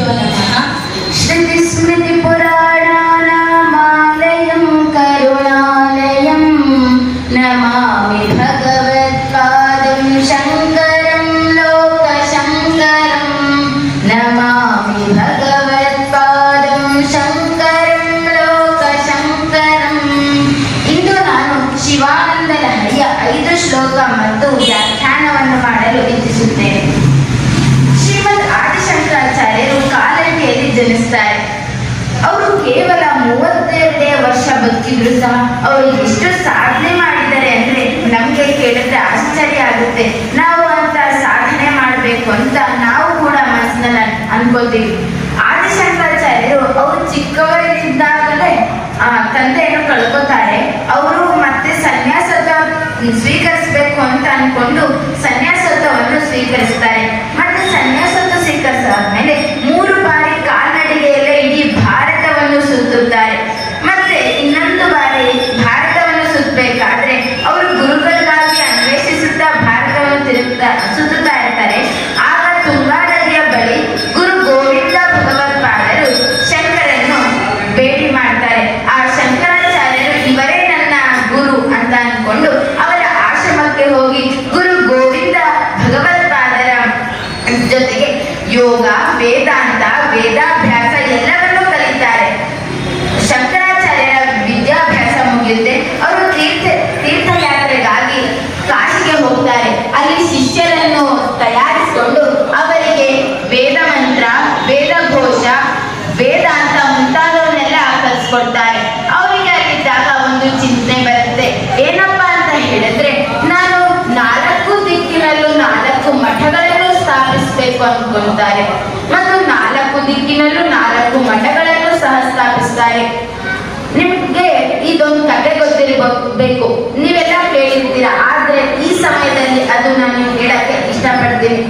नमः। श्रुतिस्मृतिपुराणानामालयं करुणालयं नमामि भगवत्पादं शङ्करं लोकशङ्करं नमामि भगवत्पादं शङ्करं लोकशङ्करं। ಇಂದು ನಾನು ಶಿವಾನಂದ ಲಹರಿಯ 5 ಶ್ಲೋಕ ಮತ್ತು ವ್ಯಾಖ್ಯಾನವನ್ನು ಮಾಡಲು ಇಚ್ಛಿಸುತ್ತೇನೆ. ಶ್ರೀಮದ್ ಆದಿಶಂಕರಾಚಾರ್ಯರು ಕಾಲಡಿಯಲ್ಲಿ ಜನಿಸ್ತಾರೆ. ಅವರು ಕೇವಲ 32 ವರ್ಷ ಬದುಕಿದ್ರು ಸಹ ಅವರು ಎಷ್ಟು ಸಾಧನೆ ಮಾಡಿದ್ದಾರೆ ಅಂದ್ರೆ ನಮ್ಗೆ ಕೇಳಿದ್ರೆ ಆಶ್ಚರ್ಯ ಆಗುತ್ತೆ. ನಾವು ಅಂತ ಸಾಧನೆ ಮಾಡಬೇಕು ಅಂತ ನಾವು ಕೂಡ ಮನಸ್ಸಿನಲ್ಲಿ ಅನ್ಕೋತೀವಿ. ಆದಿಶಂಕರಾಚಾರ್ಯರು ಅವರು ಚಿಕ್ಕವರಿದ್ದಾಗಲೇ ತಂದೆಯನ್ನು ಕಳ್ಕೊತಾರೆ. ಅವರು ಮತ್ತೆ ಸನ್ಯಾಸತ್ವ ಸ್ವೀಕರಿಸಬೇಕು ಅಂತ ಅನ್ಕೊಂಡು ಸನ್ಯಾಸತ್ವವನ್ನು ಸ್ವೀಕರಿಸ್ತಾರೆ. ಮತ್ತೆ ಸನ್ಯಾಸತ್ವ ಸ್ವೀಕರಿಸಾದ್ಮೇಲೆ 3 ಬಾರಿ ಕಾಲ್ನಡಿಗೆಯಲ್ಲೇ ಇಡೀ ಭಾರತವನ್ನು ಸುತ್ತುತ್ತಾರೆ. ಮತ್ತೆ ಇನ್ನೊಂದು ಬಾರಿ ಭಾರತವನ್ನು ಸುತ್ತಬೇಕಾದ್ರೆ ಅವರು ಗುರುಗಳಿಗಾಗಿ ಅನ್ವೇಷಿಸುತ್ತಾ ಭಾರತವನ್ನು ಸುತ್ತುತ್ತಾ ಇರ್ತಾರೆ. ಆಗ ತುಂಗಾ ನದಿಯ ಬಳಿ ಗುರು ಗೋವಿಂದ ಭಗವತ್ಪಾದರು ಶಂಕರನ್ನು ಭೇಟಿ ಮಾಡ್ತಾರೆ. ಆ ಶಂಕರಾಚಾರ್ಯರು ಇವರೇ ನನ್ನ ಗುರು ಅಂತ ಅನ್ಕೊಂಡು ಅವರ ಆಶ್ರಮಕ್ಕೆ ಹೋಗಿ ಗುರು ಗೋವಿಂದ ಭಗವತ್ಪಾದರ ಜೊತೆಗೆ ಯೋಗ, ವೇದಾಂತ, ವೇದಾಭ್ಯಾಸ ಎಲ್ಲವನ್ನೂ ಕಲಿತಾರೆ. ಶಂಕರಾಚಾರ್ಯರ ವಿದ್ಯಾಭ್ಯಾಸ ಮುಗಿಯುತ್ತೆ. ಅವರು ತೀರ್ಥಯಾತ್ರೆಗಾಗಿ ಕಾಶಿಗೆ ಹೋಗ್ತಾರೆ. ಅಲ್ಲಿ ಶಿಷ್ಯರನ್ನು ತಯಾರಿಸಿಕೊಂಡು ಅವರಿಗೆ ವೇದ ಮಂತ್ರ, ವೇದಘೋಷ, ವೇದಾಂತ ಮುಂತಾದವನ್ನೆಲ್ಲ ಕಲಿಸ್ಕೊಡ್ತಾರೆ. ಅವರಿಗೆ ಅಲ್ಲಿದ್ದಾಗ ಒಂದು ಚಿಂತನೆ ಬರುತ್ತೆ. ಏನಪ್ಪಾ ಅಂತ ಹೇಳಿದ್ರೆ, ನಾನು 4 ದಿಕ್ಕಿನಲ್ಲೂ 4 ಮಠಗಳನ್ನು ಸ್ಥಾಪಿಸಬೇಕು ಅನ್ಕೊಂತಾರೆ. ಮತ್ತು 4 ದಿಕ್ಕಿನಲ್ಲೂ 4 ಮಠಗಳನ್ನು ಸಹ ಸ್ಥಾಪಿಸ್ತಾರೆ. ನಿಮ್ಗೆ ಇದೊಂದು ಕತೆ ಗೊತ್ತಿರಬೇಕು, ನೀವೆಲ್ಲ ಕೇಳಿರ್ತೀರಾ. ಆದ್ರೆ ಈ ಸಮಯದಲ್ಲಿ ಅದು ನಾನು ಹೇಳಕ್ಕೆ ಇಷ್ಟಪಡ್ತೀನಿ.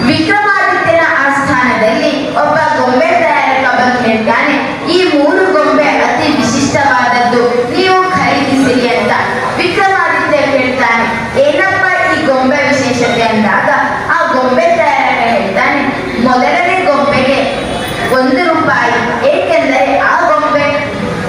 ವಿಕ್ರಮಾದಿತ್ಯನ ಆಸ್ಥಾನದಲ್ಲಿ ಒಬ್ಬ ಗೊಂಬೆ ತಯಾರಕ ಬಂದು ಹೇಳ್ತಾನೆ, ಈ 3 ಗೊಂಬೆ ಅತಿ ವಿಶಿಷ್ಟವಾದದ್ದು, ನೀವು ಖರೀದಿಸಿರಿ ಅಂತ. ವಿಕ್ರಮಾದಿತ್ಯ ಹೇಳ್ತಾನೆ, ಏನಪ್ಪ ಈ ಗೊಂಬೆ ವಿಶೇಷತೆ ಅಂದಾಗ ಆ ಗೊಂಬೆ ತಯಾರಕ ಹೇಳ್ತಾನೆ, ಮೊದಲನೇ ಗೊಂಬೆಗೆ 1 ರೂಪಾಯಿ, ಏಕೆಂದರೆ ಆ ಗೊಂಬೆ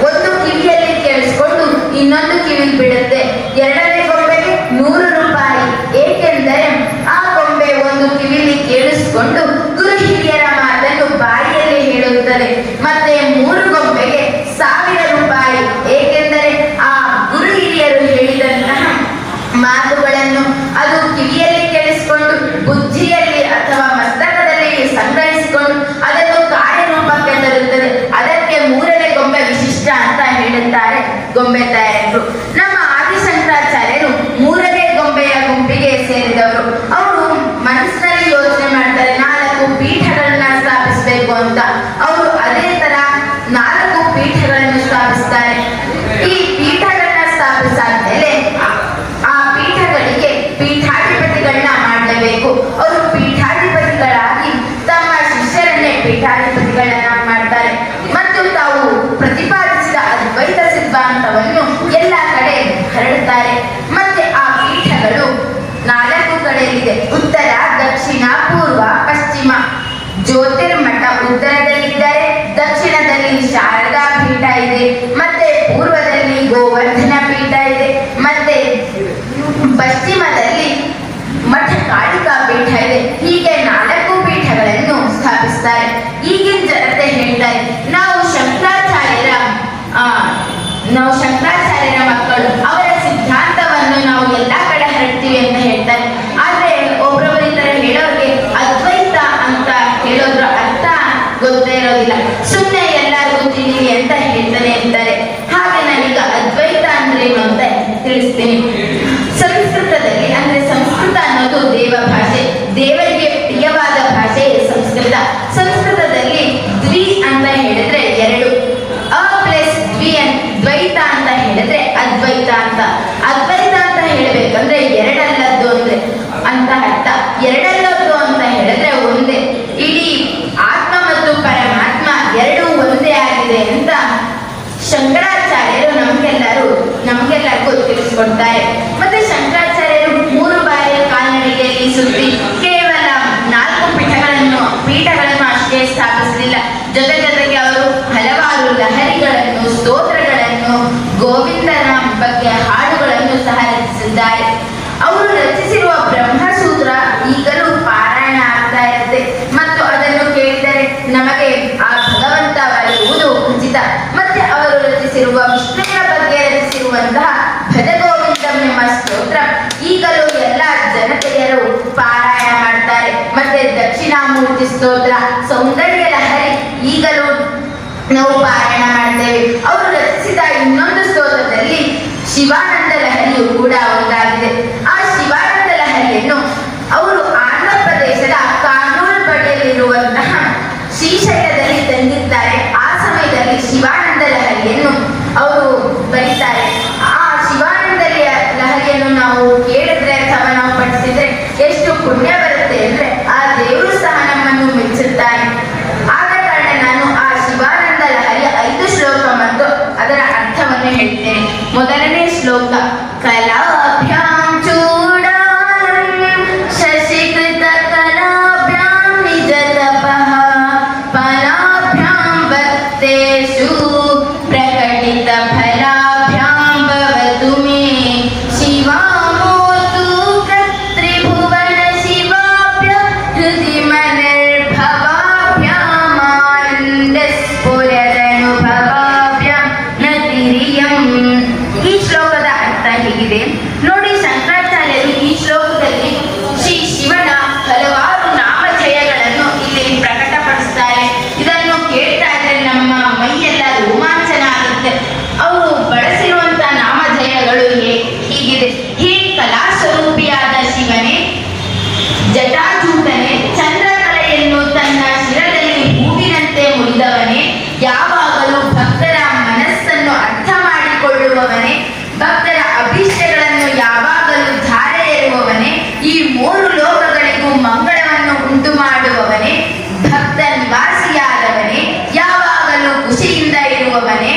ಒಂದು ಕಿವಿಯಲ್ಲಿ ಕೇಳಿಸ್ಕೊಂಡು ಇನ್ನೊಂದು ಕಿವಿಲಿ ಬಿಡುತ್ತೆ. ಎರಡನೇ ಗೊಂಬೆಗೆ 100 ರೂಪಾಯಿ, ಏಕೆಂದರೆ ಆ ಗೊಂಬೆ ಒಂದು ಕಿವಿಲಿ ಕೇಳಿಸ್ಕೊಂಡು ಗುರು ಹಿರಿಯರ ಮಾತನ್ನು ಬಾಯಿಯಲ್ಲಿ ಹೇಳುತ್ತದೆ. ಮತ್ತೆ 3 ಗೊಂಬೆಗೆ 1000 ರೂಪಾಯಿ, ಏಕೆಂದರೆ ಆ ಗುರು ಹಿರಿಯರು ಹೇಳಿದಂತಹ ಮಾತುಗಳನ್ನು ಅದು ಕಿವಿಯಲ್ಲಿ ಕೇಳಿಸಿಕೊಂಡು ಬುದ್ಧಿಯಲ್ಲಿ ಅಥವಾ ಮಸ್ತಕದಲ್ಲಿ ಸಂಗ್ರಹಿಸಿಕೊಂಡು ಅದನ್ನು ಕಾರ್ಯರೂಪಕ್ಕೆ ತರುತ್ತದೆ. ಅದಕ್ಕೆ 3ನೇ ಗೊಂಬೆ ವಿಶಿಷ್ಟ ಅಂತ ಹೇಳುತ್ತಾರೆ ಗೊಂಬೆ ತಯಾರಕರು. ನಮ್ಮ ಆದಿಶಂಕರಾಚಾರ್ಯರು 3ನೇ ಗೊಂಬೆಯ ಗುಂಪಿಗೆ ಸೇರಿದವರು. ಅವರು ಮನಸ್ಸಿನಲ್ಲಿ ಯೋಚನೆ ಮಾಡ್ತಾರೆ 4 ಪೀಠಗಳನ್ನ ಸ್ಥಾಪಿಸಬೇಕು ಅಂತ. ಅವರು ಅದೇ ತರ 4 ಪೀಠಗಳನ್ನು ಸ್ಥಾಪಿಸ್ತಾರೆ. ಈ ಪೀಠಗಳನ್ನ ಸ್ಥಾಪಿಸಾದ್ಮೇಲೆ ಆ ಪೀಠಗಳಿಗೆ ಪೀಠಾಧಿಪತಿಗಳನ್ನ ಮಾಡಲೇಬೇಕು. ಅವರು ಪೀಠಾಧಿಪತಿಗಳಾಗಿ ತಮ್ಮ ಶಿಷ್ಯರನ್ನೇ ಪೀಠಾಧಿಪತಿಗಳನ್ನ ಮಾಡ್ತಾರೆ. ಮತ್ತು ತಾವು ಪ್ರತಿಪಾದಿಸಿದ ಅದ್ವೈತ ಸಿದ್ಧಾಂತವನ್ನು ಎಲ್ಲ ಕಡೆ ಹರಡುತ್ತಾರೆ. ಮತ್ತೆ ಆ ಪೀಠಗಳು 4 ಕಡೆಯಲ್ಲಿದೆ: ಉತ್ತರ, ದಕ್ಷಿಣ, ಪೂರ್ವ, ಪಶ್ಚಿಮ. ಜ್ಯೋತಿರ್ಮಠ ಉತ್ತರದಲ್ಲಿದ್ದರೆ, ದಕ್ಷಿಣದಲ್ಲಿ ಶಾರದಾ ಪೀಠ ಇದೆ, ಮತ್ತೆ ಪೂರ್ವದಲ್ಲಿ ಗೋವರ್ಧನ ಪೀಠ ಇದೆ, ಮತ್ತೆ ಪಶ್ಚಿಮದಲ್ಲಿ ಮಠ ಕಾಳಿಕಾ ಪೀಠ ಇದೆ. ಹೀಗೆ 4 ಪೀಠಗಳನ್ನು ಸ್ಥಾಪಿಸ್ತಾರೆ. ಈಗಿನ ಜನತೆ ಹೇಳ್ತಾರೆ, ನಾವು ಶಂಕರಾಚಾರ್ಯರ ಮಕ್ಕಳು, ಅವರ ಸಿದ್ಧಾಂತವನ್ನು ನಾವು ಎಲ್ಲಾ ಕಡೆ ಹರಡ್ತೀವಿ ಅಂತ ಹೇಳ್ತಾರೆ. ಆದ್ರೆ ಒಬ್ಬೊಬ್ಬರ ಹೇಳೋರಿಗೆ ಅದ್ವೈತ ಅಂತ ಹೇಳೋದ್ರ ಅರ್ಥ ಗೊತ್ತೇ ಇರೋದಿಲ್ಲ. ಸುಮ್ಮನೆ ಎಲ್ಲರಿಗೂ ತಿಳಿಲಿ ಅಂತ ಹೇಳ್ತಾನೆ ಇರ್ತಾರೆ. ಹಾಗೆ ನಾನೀಗ ಅದ್ವೈತ ಅಂದ್ರೆ ಏನು ಅಂತ ತಿಳಿಸ್ತೀನಿ. ಸಂಸ್ಕೃತದಲ್ಲಿ ಅಂದ್ರೆ ಸಂಸ್ಕೃತ ಅನ್ನೋದು ದೇವ ಭಾಷೆ, ದೇವರಿಗೆ ಪ್ರಿಯವಾದ ಭಾಷೆ ಸಂಸ್ಕೃತ. ಸಂಸ್ಕೃತದಲ್ಲಿ ದ್ವಿ ಅಂತ ಹೇಳಿದ್ರೆ 2, ಅ ಪ್ಲಸ್ ದ್ವಿ ದ್ವೈತ ಅಂತ ಹೇಳಿದ್ರೆ ಅದ್ವೈತ ಅಂತ. ಅದ್ವೈತ ಅಂತ ಹೇಳ್ಬೇಕಂದ್ರೆ 2 ಅಲ್ಲದ್ದು ಅಂದ್ರೆ ಅಂತ ಅರ್ಥ. 2 ಅಲ್ಲದ್ದು ಅಂತ ಹೇಳಿದ್ರೆ ಒಂದೇ, ಇಡೀ ಆತ್ಮ ಮತ್ತು ಪರಮಾತ್ಮ 2 ಒಂದೇ ಆಗಿದೆ ಅಂತ ಶಂಕರಾಚಾರ್ಯರು ನಮ್ಗೆಲ್ಲರಿಗೂ ತಿಳಿಸ್ಕೊಡ್ತಾರೆ. ಮತ್ತೆ ಶಂಕರಾಚಾರ್ಯರು 3 ಬಾರಿ ಕಾಲ್ನಡಿಗೆಯಲ್ಲಿ ಸುತ್ತಿ ಕೇವಲ 4 ಪೀಠಗಳನ್ನು ಅಷ್ಟೇ ಸ್ಥಾಪಿಸಲಿಲ್ಲ. ಜೊತೆಗೆ ಅವರು ಹಲವಾರು ಲಹರಿಗಳನ್ನು, ಸ್ತೋತ್ರಗಳನ್ನು, ಗೋವಿಂದನ ಬಗ್ಗೆ ಹಾಡುಗಳನ್ನು ಸಹ ರಚಿಸಿದ್ದಾರೆ. ಅವರು ರಚಿಸಿರುವ ಬ್ರಹ್ಮಸೂತ್ರ ಈಗಲೂ ಪಾರಾಯಣ ಆಗ್ತಾ ಇರುತ್ತೆ ಮತ್ತು ಅದನ್ನು ಕೇಳಿದರೆ ನಮಗೆ ಆ ಭಗವಂತ ಒಲಿಯುವುದು ಖಚಿತ. ಮತ್ತೆ ಅವರು ರಚಿಸಿರುವ ವಿಷ್ಣುವಿನ ಬಗ್ಗೆ ರಚಿಸಿರುವಂತಹ ಭಜಗೋವಿಂದಂ ಎಂಬ ಸ್ತೋತ್ರ ಈಗಲೂ ಎಲ್ಲ ಜನತೆಯರು ಪಾರಾಯಣ ಮಾಡ್ತಾರೆ. ಮತ್ತೆ ದಕ್ಷಿಣಾಮೂರ್ತಿ ಸ್ತೋತ್ರ, ಸೌಂದರ್ಯ ಲಹರಿ ಈಗಲೂ ನಾವು ಪಾರಾಯಣ ಮಾಡ್ತೇವೆ. ಅವರು ರಚಿಸಿದ ಇನ್ನೊಂದು ಸ್ತೋತ್ರದಲ್ಲಿ ಶಿವಾನಂದ ಲಹರಿಯು ಕೂಡ ಒಂದಾಗಿದೆ. ಆ ಶಿವಾನಂದ ಲಹರಿಯನ್ನು ಅವರು ಆಂಧ್ರ ಪ್ರದೇಶದ ಕಾನೂರು ಬಳಿಯಲ್ಲಿರುವಂತಹ ಶ್ರೀಶೈಲದಲ್ಲಿ ತಂದಿರ್ತಾರೆ. ಆ ಸಮಯದಲ್ಲಿ ಶಿವಾನಂದ ಲಹರಿಯನ್ನು ಅವರು ಬರೀತಾರೆ. ಆ ಶಿವಾನಂದ ಲಹರಿಯನ್ನು ನಾವು ಕೇಳಿದ್ರೆ ಅಥವಾ ನಾವು ಪಠಿಸಿದ್ರೆ ಎಷ್ಟು ಪುಣ್ಯ ಬರುತ್ತೆ ಅಂದ್ರೆ ಆ ದೇವರು ಸಹ ನಮ್ಮನ್ನು ಮೆಚ್ಚುತ್ತಾನೆ. ಆದ ಕಾರಣ ನಾನು ಆ ಶಿವಾನಂದ ಲಹರಿಯ 5 ಶ್ಲೋಕ ಮತ್ತು ಅದರ ಅರ್ಥವನ್ನು ಹೇಳ್ತೇನೆ. ಮೊದಲನೇ ಶ್ಲೋಕ: ಕಲಾಭ್ಯಾಂ ಚೂಡಾಲಂ ಶಶಿಕೃತ ಕಲಾಭ್ಯಾಂ ನಿಜ ತಪಃ ಫಲಾಭ್ಯಾಂ ಭಕ್ತೇಷು ಪ್ರಕಟಿತ ಫಲಾಭ್ಯಾಂ ಭವತು ಮೇ ಶಿವಾಮೋತು ಕರ್ತ್ರಿಭುವನ ಶಿವಾಭ್ಯಾಂ ಹೃದಿ ಮನರ್ಭವಾಭ್ಯಾಂ ಆನಂದ ಸ್ಫುರದನುಭವಾಭ್ಯಾಂ ನತಿರಿಯಂ. ಈ ಶ್ಲೋಕದ ಅರ್ಥ ಹೀಗಿದೆ ನೋಡಿ. ಶಂಕರಾಚಾರ್ಯರು ಈ ಶ್ಲೋಕದಲ್ಲಿ ಶ್ರೀ ಶಿವನ ಹಲವಾರು ನಾಮಜಯಗಳನ್ನು ಇಲ್ಲಿ ಪ್ರಕಟಪಡಿಸ್ತಾರೆ. ಇದನ್ನು ಕೇಳ್ತಾ ಇದ್ರೆ ನಮ್ಮ ಮೈಯೆಲ್ಲ ರೋಮಾಂಚನ ಆಗುತ್ತೆ. ಅವರು ಬಳಸಿರುವಂತಹ ನಾಮಜಯಗಳು ಹೀಗಿದೆ: ಹೇ ಕಲಾಸ್ವರೂಪಿಯಾದ ಶಿವನೇ, ಜಟಾಜೂಟನೆ, ಚಂದ್ರಕಲೆಯನ್ನು ತನ್ನ ಶಿರದಲ್ಲಿ ಹೂವಿನಂತೆ ಮುಡಿದವನೇ, ಯಾವಾಗಲೂ ಭಕ್ತರ ಮನಸ್ಸನ್ನು ಅರ್ಥ ಮಾಡಿಕೊಳ್ಳುವವನೇ, ಭಕ್ತರ ಅಭೀಷ್ಟಗಳನ್ನು ಯಾವಾಗಲೂ ಧಾರೆ ಎರುವವನೇ, ಈ 3 ಲೋಕಗಳಿಗೂ ಮಂಗಳವನ್ನು ಉಂಟು ಮಾಡುವವನೇ, ಭಕ್ತ ನಿವಾಸಿಯಾದವನೇ, ಯಾವಾಗಲೂ ಖುಷಿಯಿಂದ ಇರುವವನೇ,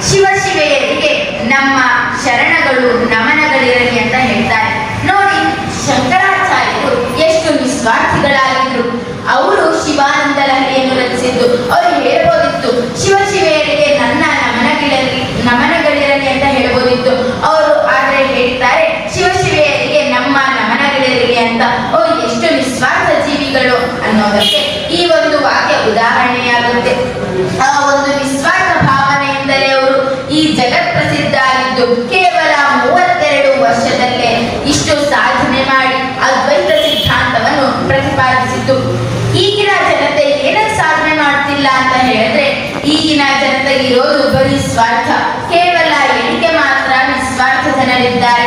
ಶಿವಶಿವೆಯರಿಗೆ ನಮ್ಮ ಶರಣಗಳು ನಮನಗಳಿರಲಿ ಅಂತ ಹೇಳ್ತಾರೆ. ನೋಡಿ, ಶಂಕರಾಚಾರ್ಯರು ಎಷ್ಟು ನಿಸ್ವಾರ್ಥಿಗಳಾಗಿದ್ರು. ಅವರು ಶಿವಾನಂದ ಲಹರಿಯನ್ನು ರಚಿಸಿದ್ದು. ಅವರು ಹೇಳ್ಬೋದಿತ್ತು ಶಿವಶಿವೆಯರಿಗೆ ನನ್ನ ನಮನಗಳಿರಲಿ ಅಂತ ಹೇಳ್ಬೋದಿತ್ತು. ಅವರು ಆದ್ರೆ ಹೇಳ್ತಾರೆ ಶಿವಶಿವೆಯರಿಗೆ ನಮ್ಮ ನಮನಗಳಿರಲಿ ಅಂತ. ಅವರು ಎಷ್ಟು ನಿಸ್ವಾರ್ಥ ಜೀವಿಗಳು ಅನ್ನೋದಕ್ಕೆ ಈ ಒಂದು ವಾಕ್ಯ ಉದಾಹರಣೆಯಾಗುತ್ತೆ. ಆ ಒಂದು ನಿಸ್ವಾರ್ಥ ಭಾವನೆಯಿಂದಲೇ ಅವರು ಈ ಜಗತ್ ಪ್ರಸಿದ್ಧ ಆಗಿದ್ದು. ಕೇವಲ 32 ವರ್ಷದಲ್ಲೇ ಇಷ್ಟು ಸಾಧನೆ ಮಾಡಿ ಅದ್ವೈತ ಸಿದ್ಧಾಂತವನ್ನು ಪ್ರತಿಪಾದಿಸಿತು. ಈಗಿನ ಜನತೆ ಏನಕ್ಕೆ ಸಾಧನೆ ಮಾಡ್ತಿಲ್ಲ ಅಂತ ಹೇಳಿದ್ರೆ, ಈಗಿನ ಜನತೆಗೆ ಇರೋದು ಬರೀ ಸ್ವಾರ್ಥ. ಕೇವಲ ಎಣಿಕೆ ಮಾತ್ರ ನಿಸ್ವಾರ್ಥ ಜನರಿದ್ದಾರೆ.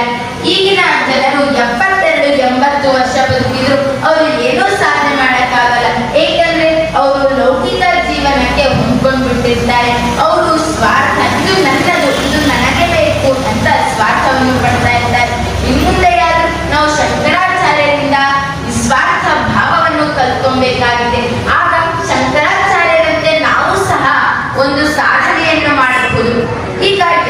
ಈಗಿನ ಜನರು 72-80 ವರ್ಷ ಬದುಕಿದ್ರು ಅವರು ಏನೂ ಸಾಧನೆ ಮಾಡಕ್ಕಾಗಲ್ಲ. ಏಕೆಂದ್ರೆ ಅವರು ಲೌಕಿಕ ಜೀವನಕ್ಕೆ ಹೊಂದ್ಕೊಂಡ್ಬಿಟ್ಟಿರ್ತಾರೆ. ಅವರು ಸ್ವಾರ್ಥ, ಇದು ನನ್ನದು, ಇದು ನನಗೆ ಬೇಕು ಅಂತ ಸ್ವಾರ್ಥವನ್ನು ಪಡ್ತಾ ಇರ್ತಾರೆ. ಇನ್ಮುಂದೆಯಾದ್ರೂ ನಾವು ಶಂಕರಾಚಾರ್ಯರಿಂದ ಸ್ವಾರ್ಥ ಭಾವವನ್ನು ಕಲ್ತ್ಕೊಬೇಕಾಗಿದೆ. ಆಗ ಶಂಕರಾಚಾರ್ಯರಂತೆ ನಾವು ಸಹ ಒಂದು ಸಾಧನೆಯನ್ನು ಮಾಡಬಹುದು. ಹೀಗಾಗಿ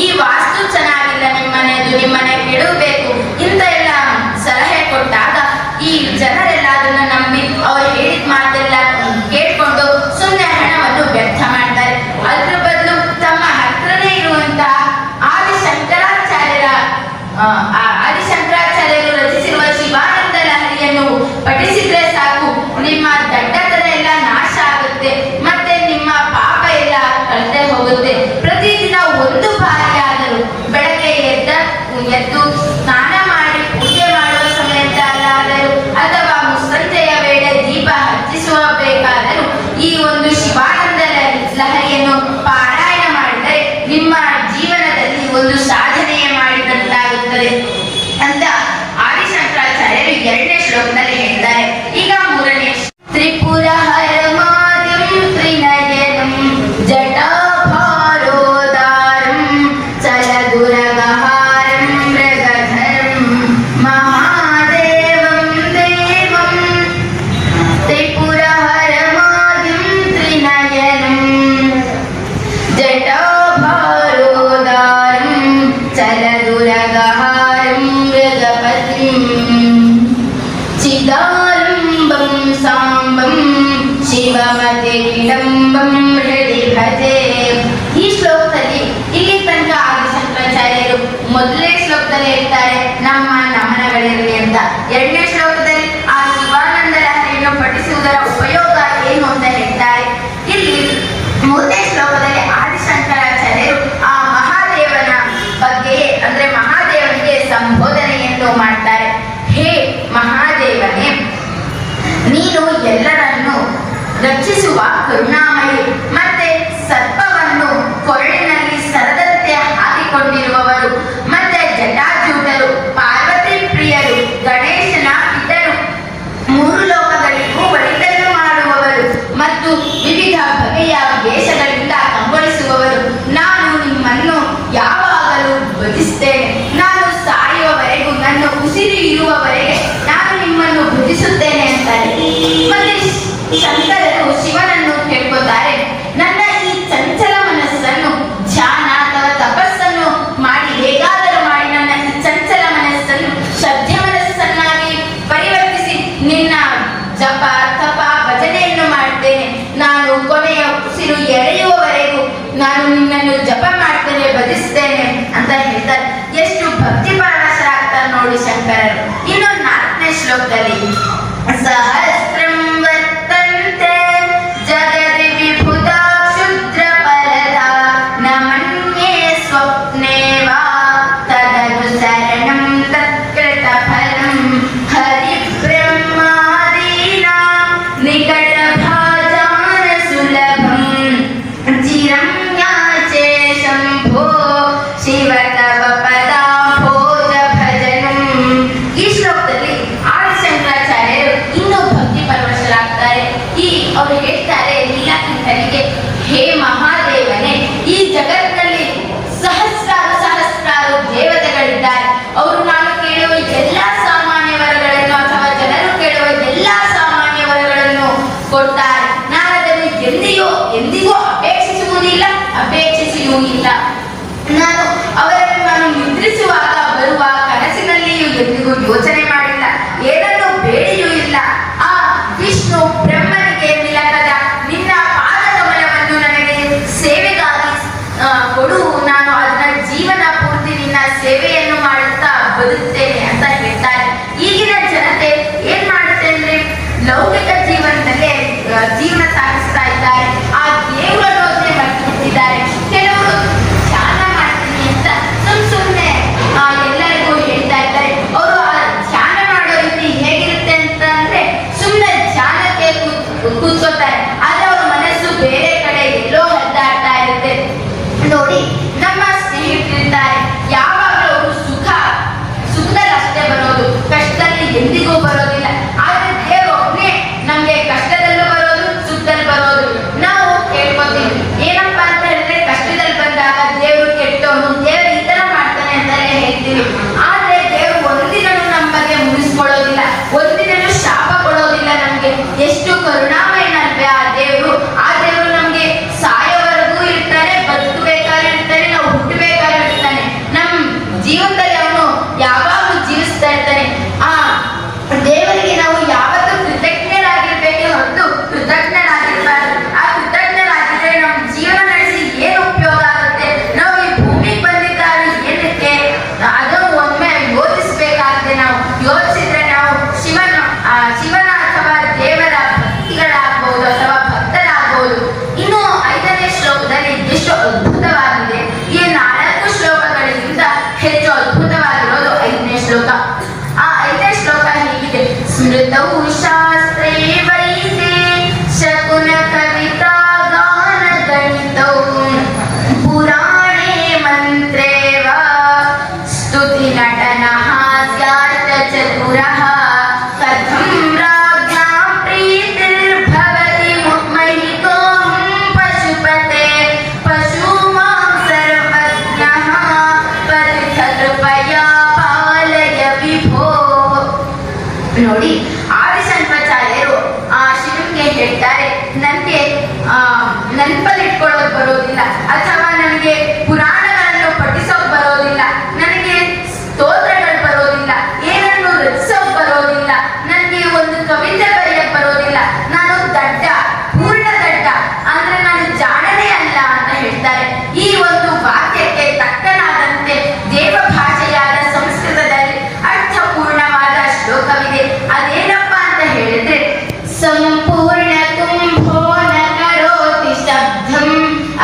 ಈ ವಾಸ್ತು ಚೆನ್ನಾಗಿಲ್ಲ ನಿಮ್ಮನೆದು, ನಿಮ್ಮನೆ ಕೆಡಬೇಕು ಇಂತ ಎಲ್ಲ ಸಲಹೆ ಕೊಟ್ಟಾಗ ಈ ಜನರೆಲ್ಲ ಅದನ್ನ ನಂಬಿ ಅವ್ರು ಹೇಳಿದ ಮಾತೆಲ್ಲ ಕೇಳ್ಕೊಂಡು ಸುಮ್ಮನೆ ಹಣವನ್ನು ವ್ಯರ್ಥ ಮಾಡ್ತಾರೆ. ಅದ್ರ ಬದಲು ತಮ್ಮ ಹತ್ರನೇ ಇರುವಂತಹ ಆದಿಶಂಕರಾಚಾರ್ಯರು ರಚಿಸಿರುವ ಶಿವಾನಂದ ಲಹರಿಯನ್ನು ಪಠಿಸಿದ್ರೆ ಸಾಕು, ನಿಮ್ಮ ದಡ್ಡತನ ಎಲ್ಲ ನಾಶ ಆಗುತ್ತೆ, ಮತ್ತೆ ನಿಮ್ಮ ಪಾಪ ಎಲ್ಲ ಕಳೆದೇ ಹೋಗುತ್ತೆ. ಪ್ರತಿದಿನ ಒಂದು ಬಾರಿಯಾದರೂ ಬೆಳಗ್ಗೆ ಎದ್ದು ಸ್ನಾನ ಮಾಡಿ ಪೂಜೆ ಮಾಡುವ ಸಮಯದಲ್ಲಾದರೂ ಅಥವಾ ಮುಸ್ಸಂಜೆಯ ವೇಳೆ ದೀಪ ಹಚ್ಚಿಸುವ ಬೇಕಾದರೂ ಈ ಒಂದು ಶಿವಾನಂದ ಲಹರಿಯನ್ನು ಪಾರಾಯಣ ಮಾಡಿದರೆ ನಿಮ್ಮ ಜೀವನದಲ್ಲಿ ಒಂದು ಸಾಧನೆಯ ಮಾಡಿದಂತಾಗುತ್ತದೆ ಅಂತ ಆದಿಶಂಕರಾಚಾರ್ಯರು 2ನೇ ಶ್ಲೋಕದಲ್ಲಿ ಹೇಳ್ತಾರೆ. ಈಗ 3ನೇ ತ್ರಿಪುರ ಹರಮಾದ್ಯಂ ತ್ರಿನಯನಂ ಜಟಾಭಾರೋದಾರಂ ಚಲದುರಗಹಾರಂ ಮೃಗಧರಂ ಮಹಾದೇವಂ ದೇವಂ. ತ್ರಿಪುರ ಹರಮಾದ್ಯಂ ತ್ರಿನಯನಂ ಜಟಾಭಾರೋದಾರಂ ಚಲದುರಗಹಾರಂ ಮೃಗಪತಿಂ ಚಿದಾಲಂಬಂ ಸಾಂಬಂ ಶಿವಮತೆ ವಿಡಂಬಂ ಹೃದಿ ಭಜೆ. ಈ ಶ್ಲೋಕದಲ್ಲಿ ಇಲ್ಲಿ ತನಕ ಆದಿಶಂಕರಾಚಾರ್ಯರು 1ನೇ ಶ್ಲೋಕದಲ್ಲಿ ಹೇಳ್ತಾರೆ ನಮ್ಮ ನಮನಗಳಿರಲಿ ಅಂತ. 2ನೇ ಶ್ಲೋಕದಲ್ಲಿ ಆ ಶಿವಾನಂದ ಲಹರಿಯನ್ನು ಪಠಿಸುವುದರ ಉಪಯೋಗ ಏನು ಅಂತ ಹೇಳ್ತಾರೆ. ಇಲ್ಲಿ 3ನೇ ಶ್ಲೋಕದಲ್ಲಿ ಆದಿಶಂಕರಾಚಾರ್ಯರು ಆ ಮಹಾದೇವನ ಬಗ್ಗೆ ಅಂದ್ರೆ ಮಹಾದೇವನಿಗೆ ಸಂಬೋಧನೆಯನ್ನು ಮಾಡ್ತಾರೆ. ಹೇ ಮಹಾದೇವನೇ, ನೀನು ಎಲ್ಲರನ್ನು ರಕ್ಷಿಸುವ ಕರುಣಾಮಯಿ, ಮತ್ತೆ ಸರ್ಪವನ್ನು ಕೊರಳಿನಲ್ಲಿ ಸರದಂತೆ ಹಾಕಿಕೊಂಡಿರುವವರು, ಮತ್ತೆ ಜಟಾಜೂಟರು, ಪಾರ್ವತಿ ಪ್ರಿಯರು, ಗಣೇಶನ ಪಿತರು, 3 ಲೋಕಗಳಿಗೂ ಒಳಿತನ್ನು ಮಾಡುವವರು ಮತ್ತು ವಿವಿಧ ಬಗೆಯ ವೇಷಗಳಿಂದ ಕಂಗೊಳಿಸುವವರು. ನಾನು ನಿಮ್ಮನ್ನು ಯಾವಾಗಲೂ ಭಜಿಸುತ್ತೇನೆ. ನಾನು ಸಾಯುವವರೆಗೂ, ನನ್ನ ಉಸಿರು ಇರುವವರೆಗೆ ನಾನು ನಿಮ್ಮನ್ನು ಭಜಿಸುತ್ತೇನೆ ಅಂತಾರೆ. ಮತ್ತೆ ಶಂಕರರು ಶಿವನನ್ನು ಕೇಳ್ಕೊತಾರೆ, ನನ್ನ ಈ ಚಂಚಲ ಮನಸ್ಸನ್ನು ಧ್ಯಾನ ಅಥವಾ ತಪಸ್ಸನ್ನು ಮಾಡಿ ಹೇಗಾದರೂ ಮಾಡಿ ನನ್ನ ಈ ಚಂಚಲ ಮನಸ್ಸನ್ನು ಶ್ರದ್ಧೆ ಮನಸ್ಸನ್ನಾಗಿ ಪರಿವರ್ತಿಸಿ ನಿನ್ನ ಜಪ ತಪ ಭಜನೆಯನ್ನು ಮಾಡ್ತೇನೆ. ನಾನು ಕೊನೆಯ ಉಸಿರು ಎಳೆಯುವವರೆಗೂ ನಾನು ನಿನ್ನನ್ನು ಜಪ ಮಾಡ್ತೇನೆ, ಭಜಿಸ್ತೇನೆ ಅಂತ ಹೇಳ್ತಾರೆ. ಎಷ್ಟು ಭಕ್ತಿ ಪರವಶರಾಗ್ತಾರೆ ನೋಡಿ ಶಂಕರರು. ಇನ್ನು 4ನೇ ಶ್ಲೋಕದಲ್ಲಿ ಸಹಸ್ರಂ ವರ್ತಂತೆ ಜಗದಿ ವಿಭುತ ಕ್ಷುದ್ರ ಫಲದ ನ ಮನ್ಯೇ ಸ್ವಪ್ನೇ ವಾ ತದನುಸರಣಂ ತತ್ಕೃತ ಫಲಂ ಹರಿಬ್ರಹ್ಮಾದೀನಾ ನಿಕಟ ಭಾಜಾನ ಸುಲಭಂ ಚಿರಂ ಯಾಚೆ ಶಂಭೋ ಶಿವ ತವ ಪದಾಭೋಜ ಭಜನಂ. ಈ ಶ್ಲೋಕದಲ್ಲಿ ಆದಿಶಂಕರಾಚಾರ್ಯರು ಇನ್ನೂ ಭಕ್ತಿ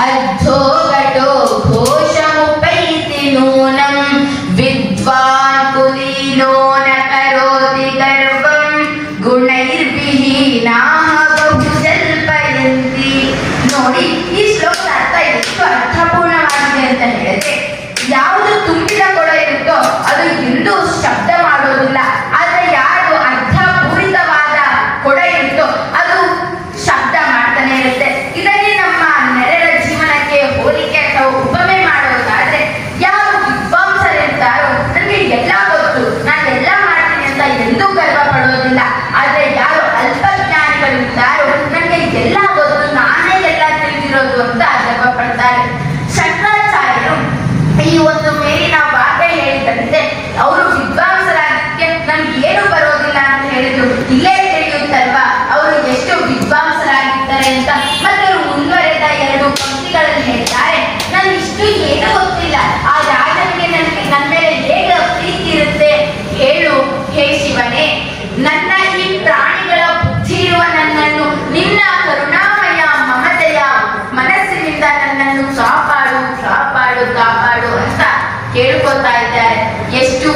अद्धोघटो घोषमुपैति नूनं विद्वान् कुलीनो न करोति गर्वं गुणैर्विहीनाः बहुजल्पयन्ति. ನೋಡಿ, ಈ ಶ್ಲೋಕದ ಅರ್ಥ ಎಷ್ಟು ಅರ್ಥಪೂರ್ಣವಾಗಿದೆ ಅಂತ ಹೇಳಿದ್ರೆ, ಯಾವುದು ತುಂಬಿದ ಕೊಡ ಇರುತ್ತೋ ಅದು ಎಂದೂ ಶಬ್ದ ಮಾಡೋದಿಲ್ಲ. ಆದ್ರೆ ಯಾರು ಅರ್ಥಪೂರಿತವಾದ ಕೊಡ ಇರುತ್ತೋ ಅದು ಶಬ್ದ ಮಾಡ್ತಾನೆ ಇರುತ್ತೆ. ಇದನ್ನೇ ನಮ್ಮ ನೆರೆಯ ಜೀವನಕ್ಕೆ ಹೋಲಿಕೆ ಅಥವಾ ಉಪಮೆ ಮಾಡೋದಾದ್ರೆ, ಯಾರು ವಿದ್ವಾಂಸರಿರ್ತಾರೋ ನನಗೆ ಎಲ್ಲ ಗೊತ್ತು, ನಾನು ಎಲ್ಲ ಮಾಡ್ತೀನಿ ಅಂತ ಎಂದೂ ಗರ್ವ ಪಡೋದಿಲ್ಲ. ಆದ್ರೆ ಯಾರು ಅಲ್ಪಜ್ಞಾನಿಗಳಿರ್ತಾರೋ ನನಗೆ ಎಲ್ಲ ಗೊತ್ತು, ನಾನೇ ಎಲ್ಲ ತಿಳಿದಿರೋದು ಅಂತ ಗರ್ವ ಪಡ್ತಾರೆ. ಶಂಕರಾಚಾರ್ಯರು ಈ ಒಂದು ಮೇಲಿನ ವಾಕ್ಯ ಹೇಳಿದಂತೆ ಅವರು ವಿದ್ವಾಂಸರಾಗಕ್ಕೆ ನನ್ಗೆ ಏನು ಬರೋದಿಲ್ಲ ಅಂತ ಹೇಳಿದ್ರು. ಇಲ್ಲೇ ತಿಳಿಯುತ್ತಲ್ವಾ ಅವರು ಎಷ್ಟು ವಿದ್ವಾಂಸರಾಗಿದ್ದಾರೆ ಅಂತ. ಮತ್ತೆ ಅವರು ಮುಂದುವರೆದ 2 ಪಂಕ್ತಿಗಳಲ್ಲಿ ಹೇಳ್ತಾರೆ, ನಾನು ಇಷ್ಟು ಏನು ಗೊತ್ತಿಲ್ಲ, ಆ ರಾಜನಿಗೆ ನನ್ನ ಮೇಲೆ ಹೇಗೆ ಪ್ರೀತಿ ಇರುತ್ತೆ ಹೇಳು ಹೇ ಶಿವನೇ. ನನ್ನ ಈ ಪ್ರಾಣಿಗಳ ಬುದ್ಧಿ ಇರುವ ನನ್ನನ್ನು ನಿನ್ನ ಕರುಣಾಮಯ ಮಮತೆಯ ಮನಸ್ಸಿನಿಂದ ನನ್ನನ್ನು ಕಾಪಾಡು ಕಾಪಾಡು ಕಾಪಾಡು ಅಂತ ಕೇಳ್ಕೊತಾ ಇದ್ದಾರೆ. ಎಷ್ಟು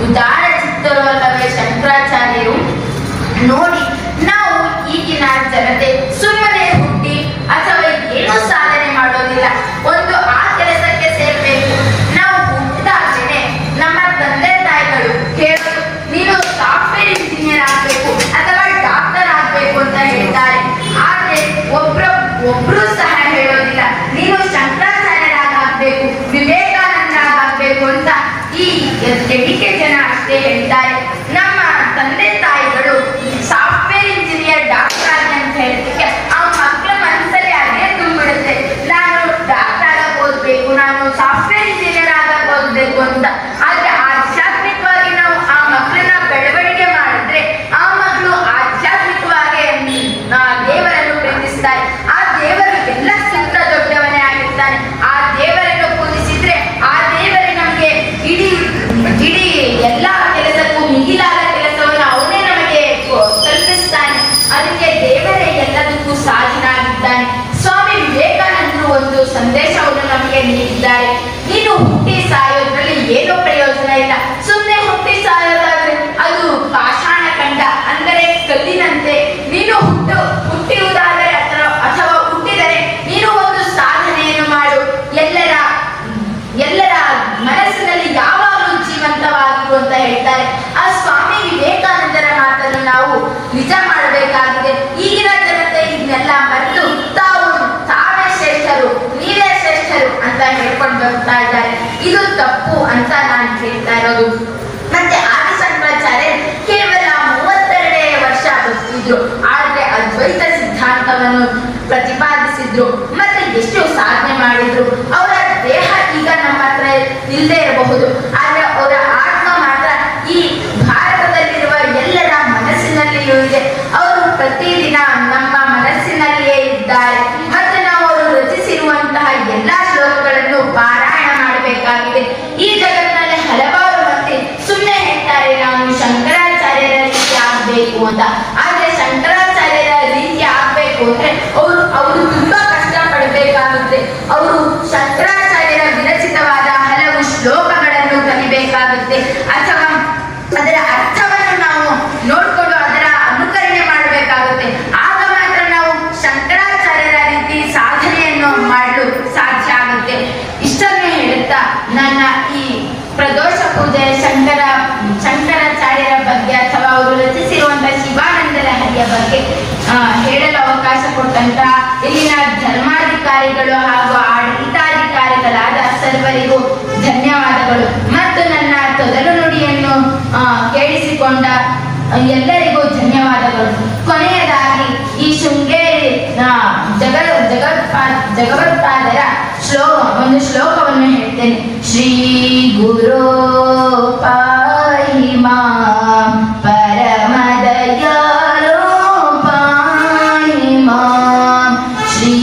ಉದಾರ ಚಿತ್ತರು ಅಲ್ಲವೇ ಶಂಕರಾಚಾರ್ಯರು. ನೋಡಿ, ನಾವು ಈಗಿನ ಜನತೆ ಸುಮ್ಮನೆ ಹುಟ್ಟಿ ಅಥವಾ ಏನೂ ಸಾಧನೆ ಮಾಡೋದಿಲ್ಲ. ಒಂದು ಆ ಕೆಲಸಕ್ಕೆ ಸೇರ್ಬೇಕು. ನಾವು ಹುಟ್ಟಿದಾಗಲೇ ನಮ್ಮ ತಂದೆ ತಾಯಿಗಳು ಕೇಳೋದು, ನೀನು ಸಾಫ್ಟ್ವೇರ್ ಇಂಜಿನಿಯರ್ ಆಗ್ಬೇಕು ಅಥವಾ ಡಾಕ್ಟರ್ ಆಗ್ಬೇಕು ಅಂತ ಹೇಳ್ತಾರೆ. ಆದ್ರೆ ಒಬ್ರು ಸಹ ಹೇಳೋದಿಲ್ಲ, ನೀನು ಶಂಕರಾಚಾರ್ಯರಾಗಬೇಕು, ವಿವೇಕಾನಂದರಾಗಬೇಕು ಅಂತ ಈ ಎಡಿಕೆ ಜನ ಅಷ್ಟೇ ಹೇಳ್ತಾರೆ. ನಮ್ಮ ತಂದೆ ತಾಯಿಗಳು ಸಾಫ್ಟ್ವೇರ್ ಇಂಜಿನಿಯರ್ ಡಾಕ್ಟರ್ ಆಗಿ ಅಂತ ಹೇಳ್ತಿಕ್ಕೆ ಆ ಮಕ್ಕಳ ಮನಸ್ಸಲ್ಲಿ ಅದೇ ತುಂಬಿಡುತ್ತೆ, ನಾನು ಡಾಕ್ಟರ್ ಆಗಕ್ಕೆ ಓದ್ಬೇಕು, ನಾನು ಸಾಫ್ಟ್ವೇರ್ ಇಂಜಿನಿಯರ್ ಆಗಕ್ಕೆ ಓದ್ಬೇಕು ಅಂತ. ಆದ್ರೆ ಆಧ್ಯಾತ್ಮಿಕವಾಗಿ ನಾವು ಆ ಮಕ್ಕಳನ್ನ ಬೆಳವಣಿಗೆ ಮಾಡಿದ್ರೆ ಆ ಮಕ್ಕಳು ಆಧ್ಯಾತ್ಮಿಕವಾಗಿ ದೇವರನ್ನು ಪ್ರೀತಿಸ್ತಾರೆ. ಆ ದೇವರು ಎಲ್ಲಕ್ಕಿಂತ ದೊಡ್ಡವನೇ ಆಗಿರ್ತಾನೆ. ಆ ದೇವರನ್ನು ಪೂಜಿಸಿದ್ರೆ ಆ ದೇವರೇ ನಮಗೆ ಇಡೀ ಎಲ್ಲ ಕೆಲಸಕ್ಕೂ ಮಿಗಿಲಾದ ಕೆಲಸವನ್ನು ಅವನೇ ನಮಗೆ ಕಲ್ಪಿಸ್ತಾನೆ. ಅದಕ್ಕೆ ದೇವರೇ ಎಲ್ಲದಕ್ಕೂ ಸಾಧನಾಗಿದ್ದಾನೆ. ಸ್ವಾಮಿ ವಿವೇಕಾನಂದರು ಒಂದು ಸಂದೇಶವನ್ನು ನಮಗೆ ನೀಡಿದ್ದಾರೆ. ನೀನು ಹುಟ್ಟಿ ಸಾಯೋದ್ರಲ್ಲಿ ಏನೂ ಪ್ರಯೋಜನ ಇಲ್ಲ. ಸುಮ್ಮನೆ ಹುಟ್ಟಿ ಸಾಯೋದಾದ್ರೆ ಅದು ಪಾಷಾಣ ಖಂಡ, ಅಂದರೆ ಕಲ್ಲಿನಂತೆ. ನೀನು ಹುಟ್ಟಿಯುವುದಾದರೆ ಅಥವಾ ಹುಟ್ಟಿದರೆ ನೀನು ಒಂದು ಸಾಧನೆಯನ್ನು ಮಾಡು. ಎಲ್ಲರ ಮನಸ್ಸಿನಲ್ಲಿ ಯಾವಾಗಲೂ ಜೀವಂತವಾಗಿರು ಅಂತ ಹೇಳ್ತಾರೆ. ಆ ಸ್ವಾಮಿ ವಿವೇಕಾನಂದರ ಮಾತನ್ನು ನಾವು ನಿಜ ಮಾಡಬೇಕಾಗಿದೆ. ಈಗಿನ ಜನತೆ ಇದನ್ನೆಲ್ಲ ಮರೆತು ತಾವೇ ಶ್ರೇಷ್ಠರು, ನೀವೇ ಶ್ರೇಷ್ಠರು ಅಂತ ಹೇಳ್ಕೊಂಡು ಬರ್ತಾ ಇದ್ದಾರೆ. ಇದು ತಪ್ಪು ಅಂತ ನಾನು ಹೇಳ್ತಾ ಇರೋದು. ಮತ್ತೆ ಆದಿಶಂಕರಾಚಾರ್ಯ ಕೇವಲ 32 ವರ್ಷ ಬದುಕಿದ್ರು, ಆದ್ರೆ ಅದ್ವೈತ ಸಿದ್ಧಾಂತವನ್ನು ಪ್ರತಿಪಾದಿಸಿದ್ರು. ಮತ್ತೆ ಎಷ್ಟು ಸಾಧನೆ ಮಾಡಿದ್ರು. ಅವರ ದೇಹ ಈಗ ನಮ್ಮ ಹತ್ರ ಇಲ್ಲದೆ ಇರಬಹುದು, ಆದ್ರೆ ಅವರ ಆತ್ಮ ಮಾತ್ರ ಈ ಭಾರತದಲ್ಲಿರುವ ಎಲ್ಲರ ಮನಸ್ಸಿನಲ್ಲಿಯೂ ಇದೆ. ಅವರು ಪ್ರತಿದಿನ ನಮ್ಮ ಮನಸ್ಸಿನಲ್ಲಿಯೇ ಇದ್ದಾರೆ. ಮತ್ತೆ ನಾವು ಅವರು ರಚಿಸಿರುವಂತಹ ಎಲ್ಲಾ ಶ್ಲೋಕಗಳನ್ನು ಪಾರಾಯಣ ಮಾಡಬೇಕಾಗಿದೆ. ಈ ಜಗತ್ತಿನಲ್ಲಿ ಹಲವಾರು ಮಂದಿ ಸುಮ್ಮನೆ ಹೇಳ್ತಾರೆ, ನಾವು ಶಂಕರಾಚಾರ್ಯರ ರೀತಿ ಆಗ್ಬೇಕು ಅಂತ. ಆದ್ರೆ ಶಂಕರಾಚಾರ್ಯರ ರೀತಿ ಆಗ್ಬೇಕು ಅಂದ್ರೆ ಅವರು ತುಂಬಾ ಕಷ್ಟ ಪಡಬೇಕಾಗುತ್ತೆ. ಅವರು ಶಂಕರಾಚಾರ್ಯರ ವಿರಚಿತವಾದ ಹಲವು ಶ್ಲೋಕಗಳನ್ನು ಕಲಿಬೇಕಾಗುತ್ತೆ, ಅಥವಾ ಅದರ ಅರ್ಥವನ್ನು ನಾವು ನೋಡ್ಕೊಂಡು ಅದರ ಅನುಕರಣೆ ಮಾಡಬೇಕಾಗುತ್ತೆ. ಆಗ ಮಾತ್ರ ನಾವು ಶಂಕರಾಚಾರ್ಯರ ರೀತಿ ಸಾಧನೆಯನ್ನು ಮಾಡಲು ಸಾಧ್ಯ ಆಗುತ್ತೆ. ಇಷ್ಟನ್ನು ಹೇಳುತ್ತಾ ನನ್ನ ಈ ಪ್ರದೋಷ ಪೂಜೆ ಶಂಕರಾಚಾರ್ಯರ ಬಗ್ಗೆ ಅಥವಾ ಅವರು ರಚಿಸಿರುವಂತಹ ಶಿವಾನಂದ ಲಹರಿಯ ಬಗ್ಗೆ ಹೇಳಲು ಅವಕಾಶ ಕೊಟ್ಟಂತಹ ಇಲ್ಲಿನ ಧರ್ಮಾಧಿಕಾರಿಗಳು ಹಾಗೂ ಆಡಳಿತಾಧಿಕಾರಿಗಳಾದ ಸರ್ವರಿಗೂ ಧನ್ಯವಾದಗಳು. ಮತ್ತು ನನ್ನ ತೊದಲು ನುಡಿಯನ್ನು ಕೇಳಿಸಿಕೊಂಡ ಎಲ್ಲರಿಗೂ ಧನ್ಯವಾದಗಳು. ಕೊನೆಯದಾಗಿ ಈ ಶೃಂಗೇರಿ ಜಗವತ್ಪಾದರ ಒಂದು ಶ್ಲೋಕವನ್ನು ಹೇಳ್ತೇನೆ. ಶ್ರೀ ಗುರು ಪಾಹಿ ಮಾಂ ಪರಮ ದಯಾಳೋ ಪಾಹಿ ಮಾಂ. ಶ್ರೀ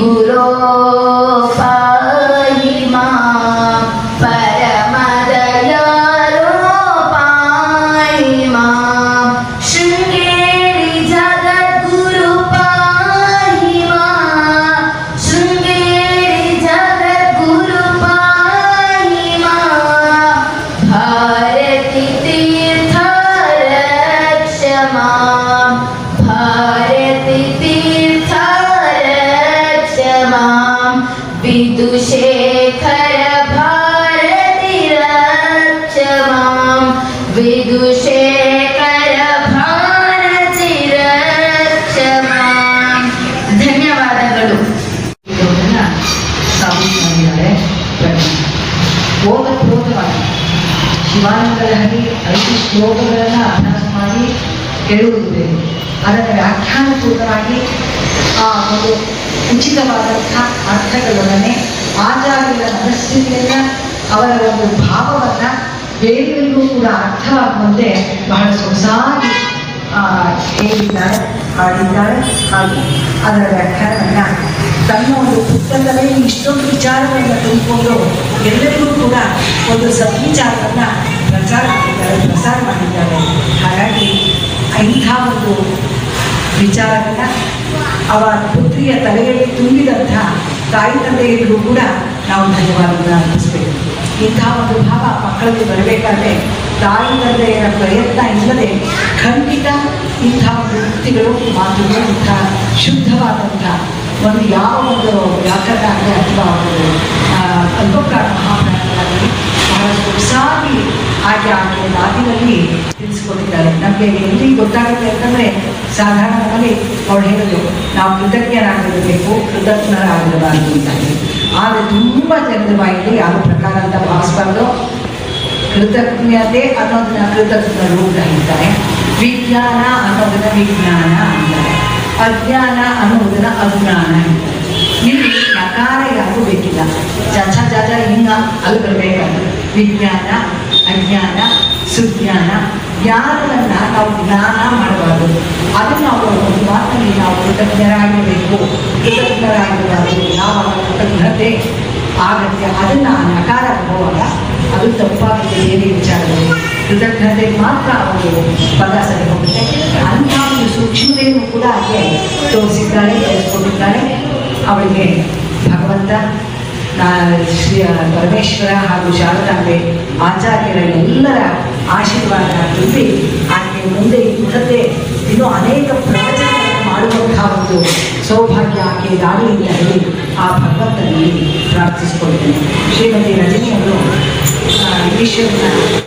ಗುರು ಪಾಹಿ ಮಾಂ ಪರಮ ದಯಾಳೋ ಪಾಹಿ ಮಾಂ. ಶೃಂಗೇರಿ ಜಗದ್ಗುರು ಪಾಹಿ ಮಾಂ. ಶೃಂಗೇರಿ विदुशेखर भारती रक्ष मां विदुशेखर भारती रक्ष मां. ಧನ್ಯವಾದಗಳು. ಸಾಧಿಸಿದ್ದಾರೆ. ಓದಪೂರ್ವಕವಾಗಿ ಶಿವಾನಂದಲಹರಿ 5 ಶ್ಲೋಕಗಳನ್ನು ಅಭ್ಯಾಸ ಮಾಡಿ ಹೇಳುವುದಿದೆ. ಅದನ್ನು ವ್ಯಾಖ್ಯಾನಪೂರ್ವಕವಾಗಿ ಆ ಒಂದು ಉಚಿತವಾದಂಥ ಅರ್ಥಗಳೊಡನೆ ಆಚಾರ್ಯರ ಮನಸ್ಥಿತಿಯನ್ನು ಅವರ ಒಂದು ಭಾವವನ್ನು ಬೇರೆಯವರಿಗೂ ಕೂಡ ಅರ್ಥವಾಗುವಂತೆ ಬಹಳ ಸೊಗಸಾಗಿ ಹೇಳಿದ್ದಾರೆ, ಹಾಡಿದ್ದಾರೆ. ಹಾಗೂ ಅದರ ವ್ಯಾಖ್ಯಾನವನ್ನು ತನ್ನ ಒಂದು ಪುಸ್ತಕದಲ್ಲಿ ಇಷ್ಟೊಂದು ವಿಚಾರವನ್ನು ತುಂಬಿಕೊಂಡು ಎಲ್ಲರಿಗೂ ಕೂಡ ಒಂದು ಸದ್ವಿಚಾರವನ್ನು ಪ್ರಸಾರ ಮಾಡಿದ್ದಾರೆ. ಹಾಗಾಗಿ ಇಂಥ ಒಂದು ವಿಚಾರವನ್ನು ಅವರ ಪುತ್ರಿಯ ತಲೆಯಲ್ಲಿ ತುಂಬಿದಂಥ ತಾಯಿ ತಂದೆಯರಿಗೂ ಕೂಡ ನಾವು ಧನ್ಯವಾದವನ್ನು ಅರ್ಪಿಸಬೇಕು. ಇಂಥ ಒಂದು ಭಾವ ಮಕ್ಕಳಿಗೆ ಬರಬೇಕಾದ್ರೆ ತಾಯಿ ತಂದೆಯರ ಪ್ರಯತ್ನ ಇಲ್ಲದೆ ಖಂಡಿತ ಇಂಥ ಒಂದು ವೃತ್ತಿಗಳು ಮಾತುಗಳು ಇಂಥ ಶುದ್ಧವಾದಂಥ ಒಂದು ಯಾವ ಒಂದು ವ್ಯಾಕರಣ ಆಗಲಿ ಅಥವಾ ಒಂದು ಅಲ್ಪಪ್ರಾಣ ಮಹಾಪ್ರಾಣಗಳಾಗಲಿ ಬಹಳ ಸೊಗಸಾಗಿ ಹಾಗೆ ಆಕೆಯ ಮಾತಿನಲ್ಲಿ ತಿಳಿಸ್ಕೊಟ್ಟಿದ್ದಾರೆ. ನಮಗೆ ಎಲ್ಲಿ ಗೊತ್ತಾಗುತ್ತೆ ಅಂತಂದರೆ ಸಾಧಾರಣವಾಗಿ ಅವ್ರು ಹೇಳೋದು ನಾವು ಕೃತಜ್ಞರಾಗಿರಬೇಕು, ಕೃತಜ್ಞರಾಗಿರಬಾರದು ಅಂತ ಹೇಳಿ. ಆದರೆ ತುಂಬ ಜನರ ಬಾಯಿಗೆ ಯಾವ ಪ್ರಕಾರ ಅಂತ ಭಾವಿಸ್ಬಾರ್ದು. ಕೃತಜ್ಞತೆ ಅನ್ನೋದನ್ನ ಕೃತಜ್ಞರು ಅಂತ ಹೇಳ್ತಾರೆ, ವಿಜ್ಞಾನ ಅನ್ನೋದನ್ನ ವಿಜ್ಞಾನ ಅಂತಾರೆ, ಅಜ್ಞಾನ ಅನ್ನೋದನ್ನ ಅಜ್ಞಾನ ಅಂತಾರೆ. ಇಲ್ಲಿ ನಕಾರ ಯಾರು ಬೇಕಿಲ್ಲ, ಜಜ ಜಜ ಹಿಂಗ ಅಲ್ಲಿ ಬರಬೇಕಾದ್ರೆ ವಿಜ್ಞಾನ ಅಜ್ಞಾನ ಸುಜ್ಞಾನ ಜ್ಞಾನವನ್ನು ನಾವು ಜ್ಞಾನ ಮಾಡಬಾರ್ದು. ಅದನ್ನು ನಾವು ಒಂದು ಮಾತಿನಲ್ಲಿ ನಾವು ಕೃತಜ್ಞರಾಗಿರಬೇಕು, ಕೃತಜ್ಞರಾಗಿರಬಾರ್ದು. ಯಾವ ಕೃತಜ್ಞತೆ ಆಗತ್ಯ ಅದನ್ನು ನಕಾರ ಹೋಗುವಾಗ ಅದು ತಪ್ಪಾಗುತ್ತೆ. ಬೇರೆ ವಿಚಾರಗಳು ಕೃತಜ್ಞತೆ ಮಾತ್ರ ಅವರು ಪದ ಸರಿ ಹೋಗುತ್ತೆ. ಅಂಥ ಒಂದು ಸೂಕ್ಷ್ಮತೆಯನ್ನು ಕೂಡ ಆಕೆ ತೋರಿಸಿದ್ದಾಳೆ, ತಿಳಿಸ್ಕೊಂಡಿದ್ದಾಳೆ. ಅವಳಿಗೆ ಭಗವಂತ ಶ್ರೀ ಪರಮೇಶ್ವರ ಹಾಗೂ ಶಾರದಾಂಬೆ ಆಚಾರ್ಯರ ಎಲ್ಲರ ಆಶೀರ್ವಾದ ತುಂಬಿ ಆಕೆ ಮುಂದೆ ಮುಂದೆ ಇನ್ನೂ ಅನೇಕ ಪ್ರವಚನಗಳನ್ನು ಮಾಡುವಂತಹ ಒಂದು ಸೌಭಾಗ್ಯ ಆಕೆ ದಾಳಿ ಅಂತ ಹೇಳಿ ಆ ಭಗವಂತನಲ್ಲಿ ಪ್ರಾರ್ಥಿಸಿಕೊಳ್ತೇನೆ. ಶ್ರೀಮತಿ ರಜನಿಯವರು ಈಶ್ವರನ